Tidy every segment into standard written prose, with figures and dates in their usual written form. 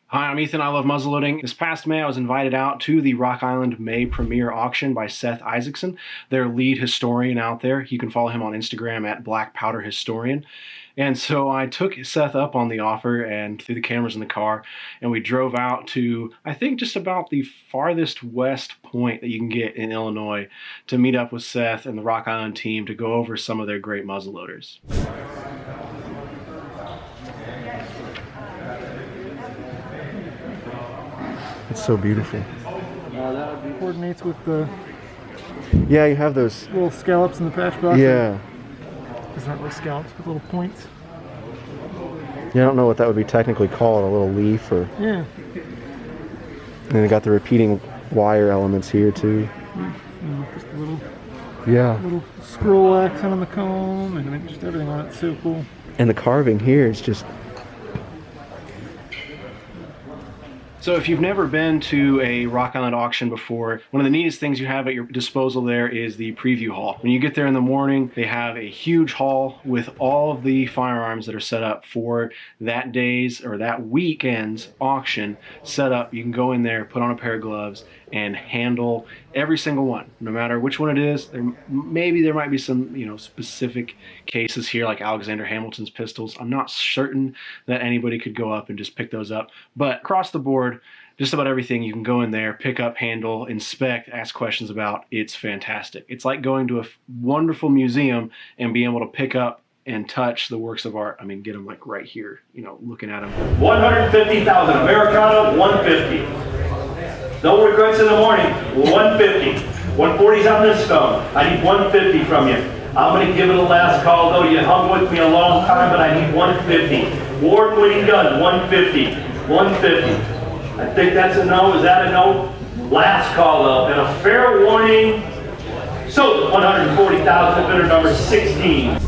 Hi, I'm Ethan. I love muzzleloading. This past May, I was invited out to the Rock Island May Premiere Auction by Seth Isaacson, their lead historian out there. You can follow him on Instagram at Blackpowder Historian. And so I took Seth up on the offer and threw the cameras in the car, and we drove out to, I think, just about the farthest west point that you can get in Illinois to meet up with Seth and the Rock Island team to go over some of their great muzzleloaders. It's so beautiful. That would be coordinates with the Yeah, you have those little scallops in the patch box. Yeah. These aren't really scallops, but little points. Yeah, I don't know what that would be technically called, a little leaf or... Yeah. And they got the repeating wire elements here too. Just a little, Yeah. scroll accent on the comb, and I mean, just everything on it's so cool. And the carving here is just... So if you've never been to a Rock Island auction before, one of the neatest things you have at your disposal there is the preview hall. When you get there in the morning, they have a huge hall with all of the firearms that are set up for that day's or that weekend's auction set up. You can go in there, put on a pair of gloves, and handle every single one, no matter which one it is. Maybe there might be some, specific cases here, like Alexander Hamilton's pistols. I'm not certain that anybody could go up and just pick those up, but across the board, just about everything you can go in there, pick up, handle, inspect, ask questions about. It's fantastic. It's like going to a wonderful museum and being able to pick up and touch the works of art. I mean, get them like right here, looking at them. 150,000, Americano, 150. No regrets in the morning, 150. 140's on this stone. I need 150 from you. I'm going to give it a last call, though. You hung with me a long time, but I need 150. Award-winning gun, 150. 150. I think that's a no. Is that a no? Last call, though. And a fair warning. So, 140,000, bidder number 16.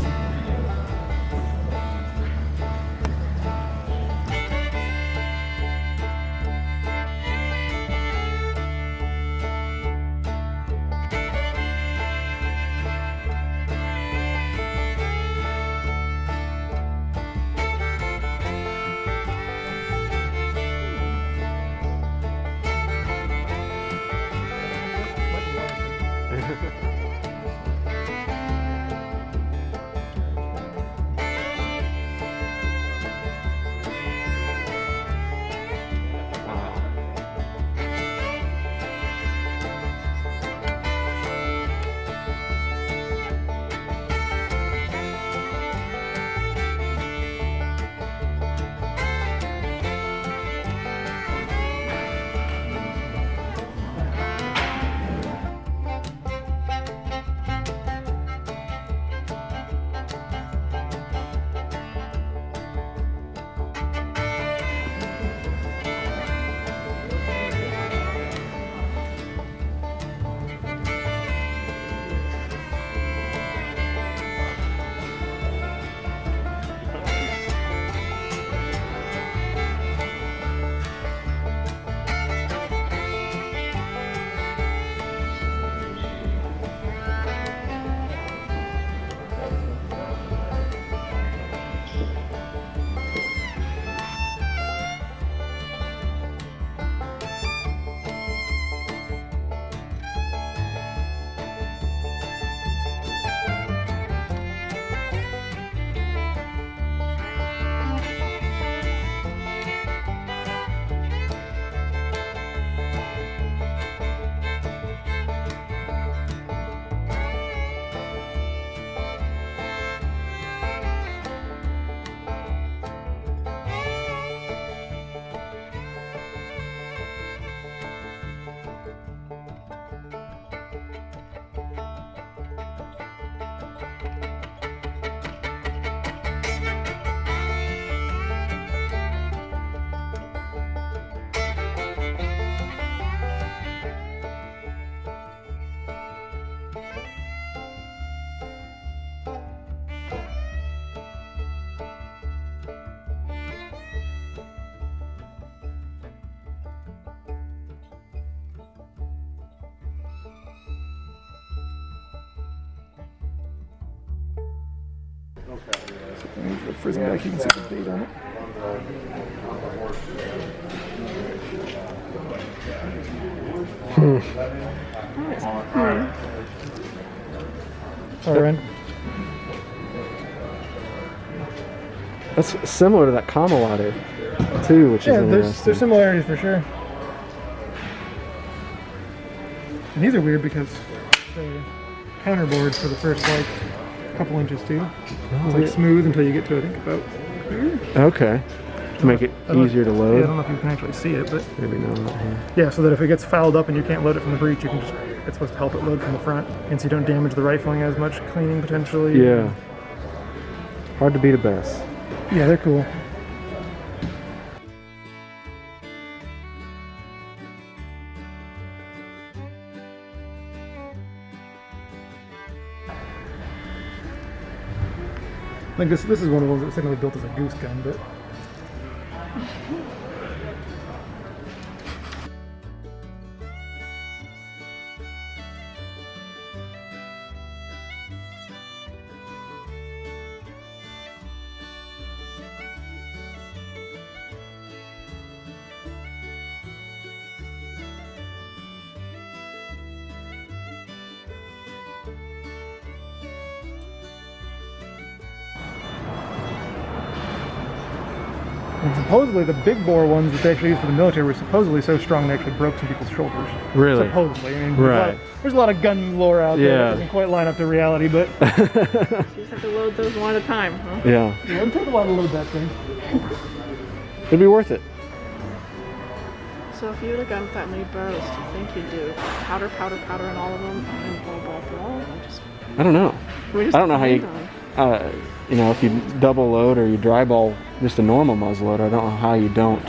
Freezing back, you can see the date on it. Sorry, Ren. That's similar to that Camelot too, which is Yeah, interesting. there's similarities for sure. And these are weird because the counterboard for the first like couple inches too. It's like smooth until you get to I think about here. Okay. To make it easier to load. Yeah, I don't know if you can actually see it, but Maybe not here. yeah, so that if it gets fouled up and you can't load it from the breech, you can just, it's supposed to help it load from the front, and so you don't damage the rifling as much, cleaning potentially. Yeah. Hard to beat a Bess. Yeah, they're cool. Like this is one of those that's technically built as a goose gun, but and supposedly the big bore ones that they actually used for the military were supposedly so strong they actually broke some people's shoulders. Really? Supposedly. I mean, Right. there's a lot of gun lore out there Yeah. that doesn't quite line up to reality, but You just have to load those one at a time, huh? Yeah. it would take a while to load that thing. It'd be worth it. So if you would have gotten that many barrels, do you think you'd do powder in all of them and ball? I don't know. I don't know how you, on? you know, if you double load or you dry ball just a normal muzzleloader, I don't know how you don't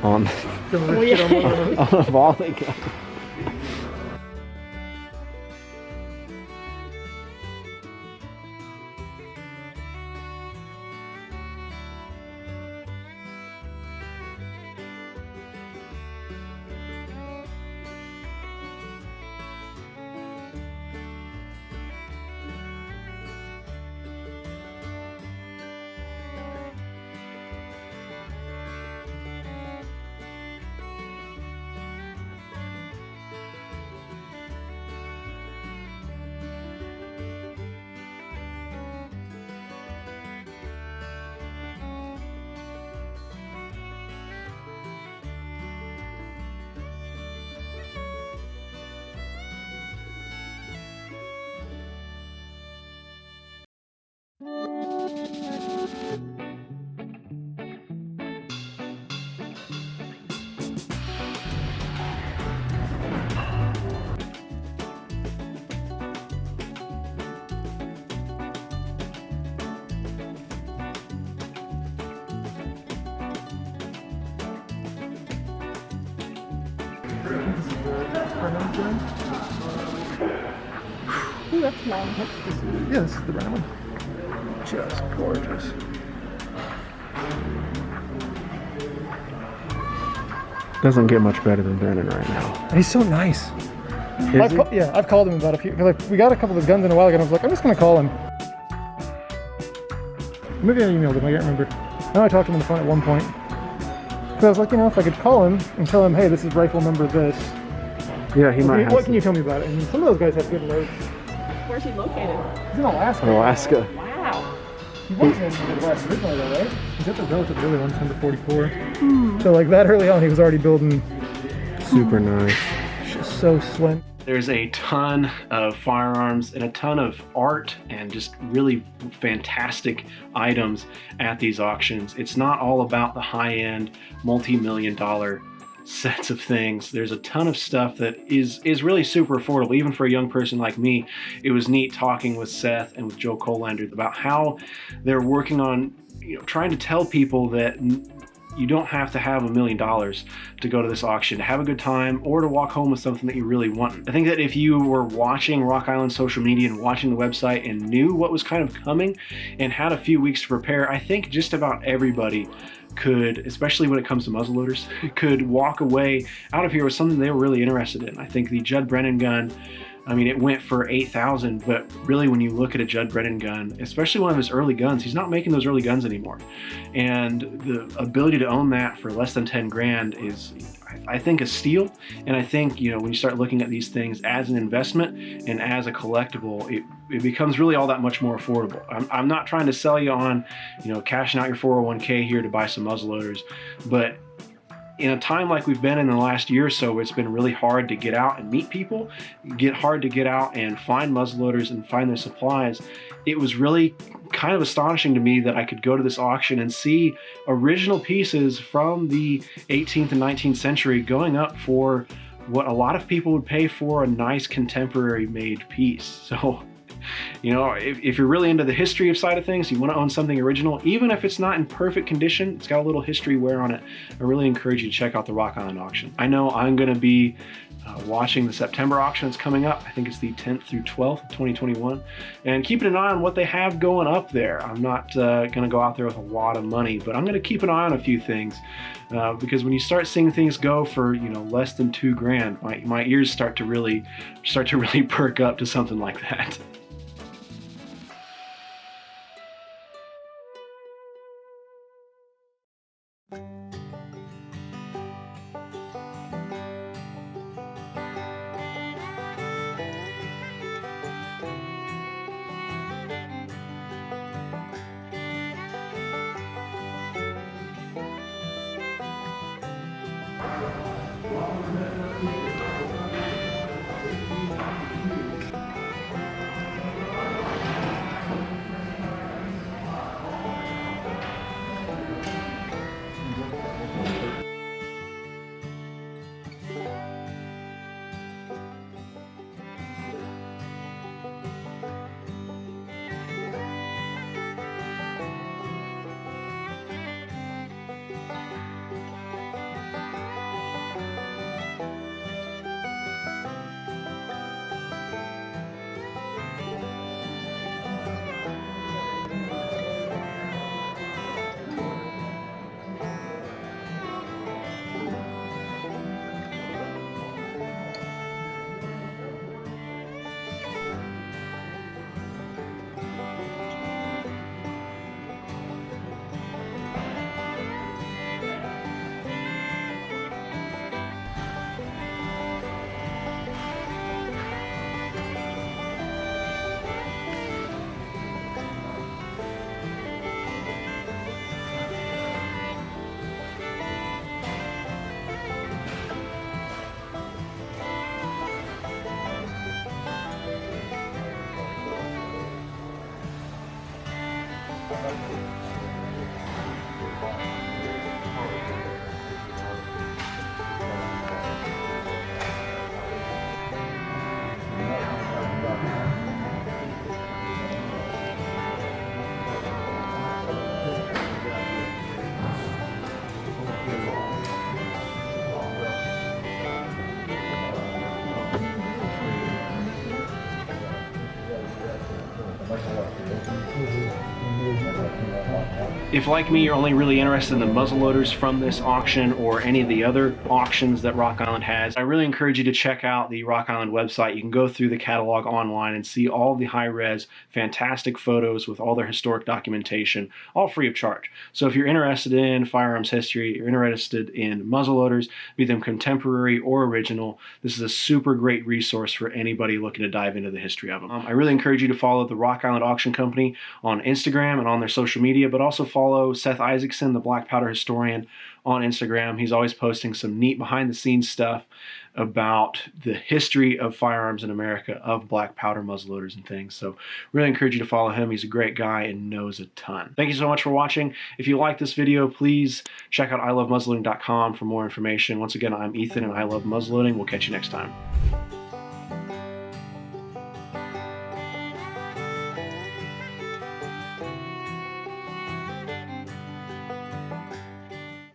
on Well, yeah. on a volley gun. Ooh, that's long. Yeah, this is the Brennan one. Just gorgeous. Doesn't get much better than Brennan right now. And he's so nice. Is he? Yeah, I've called him about a few. Like, we got a couple of guns in a while ago, and I was like, I'm just gonna call him. Maybe I emailed him. I can't remember. No, I talked to him on the phone at one point. Because I was like, you know, if I could call him and tell him, hey, this is rifle number this. Yeah, he might have What can you tell me about it? And some of those guys have good loads. Where's he located? He's in Alaska. Alaska. Wow. He was in the Midwest originally, though, right? He's at the relatively early ones, number 44. So, like, that early on, he was already building. Super nice. Just so slim. There's a ton of firearms and a ton of art and just really fantastic items at these auctions. It's not all about the high-end, multi-million-dollar sets of things. There's a ton of stuff that is really super affordable. Even for a young person like me, it was neat talking with Seth and with Joe Colander about how they're working on, you know, trying to tell people that you don't have to have $1 million to go to this auction, to have a good time, or to walk home with something that you really want. I think that if you were watching Rock Island social media and watching the website and knew what was kind of coming and had a few weeks to prepare, I think just about everybody could, especially when it comes to muzzleloaders, could walk away out of here with something they were really interested in. I think the Jud Brennan gun I mean, it went for 8,000, but really when you look at a Jud Brennan gun, especially one of his early guns, he's not making those early guns anymore. And the ability to own that for less than 10 grand is, I think, a steal. And I think, you know, when you start looking at these things as an investment and as a collectible, it becomes really all that much more affordable. I'm not trying to sell you on, you know, cashing out your 401k here to buy some muzzleloaders, but in a time like we've been in the last year or so, it's been really hard to get out and meet people, hard to get out and find muzzleloaders and find their supplies. It was really kind of astonishing to me that I could go to this auction and see original pieces from the 18th and 19th century going up for what a lot of people would pay for a nice contemporary made piece. So, you know, if you're really into the history of side of things, you want to own something original, even if it's not in perfect condition, it's got a little history wear on it, I really encourage you to check out the Rock Island auction. I know I'm going to be watching the September auction that's coming up. I think it's the 10th through 12th, 2021, and keeping an eye on what they have going up there. I'm not going to go out there with a lot of money, but I'm going to keep an eye on a few things because when you start seeing things go for, you know, less than 2 grand, my ears start to really perk up to something like that. If, like me, you're only really interested in the muzzleloaders from this auction or any of the other auctions that Rock Island has, I really encourage you to check out the Rock Island website. You can go through the catalog online and see all the high-res, fantastic photos with all their historic documentation, all free of charge. So if you're interested in firearms history, you're interested in muzzleloaders, be them contemporary or original, this is a super great resource for anybody looking to dive into the history of them. I really encourage you to follow the Rock Island Auction Company on Instagram and on their social media, but also follow Seth Isaacson, the Blackpowder historian, on Instagram. He's always posting some neat behind-the-scenes stuff about the history of firearms in America, of black powder muzzleloaders and things. So really encourage you to follow him. He's a great guy and knows a ton. Thank you so much for watching. If you like this video, please check out ilovemuzzleloading.com for more information. Once again, I'm Ethan and I love muzzleloading. We'll catch you next time.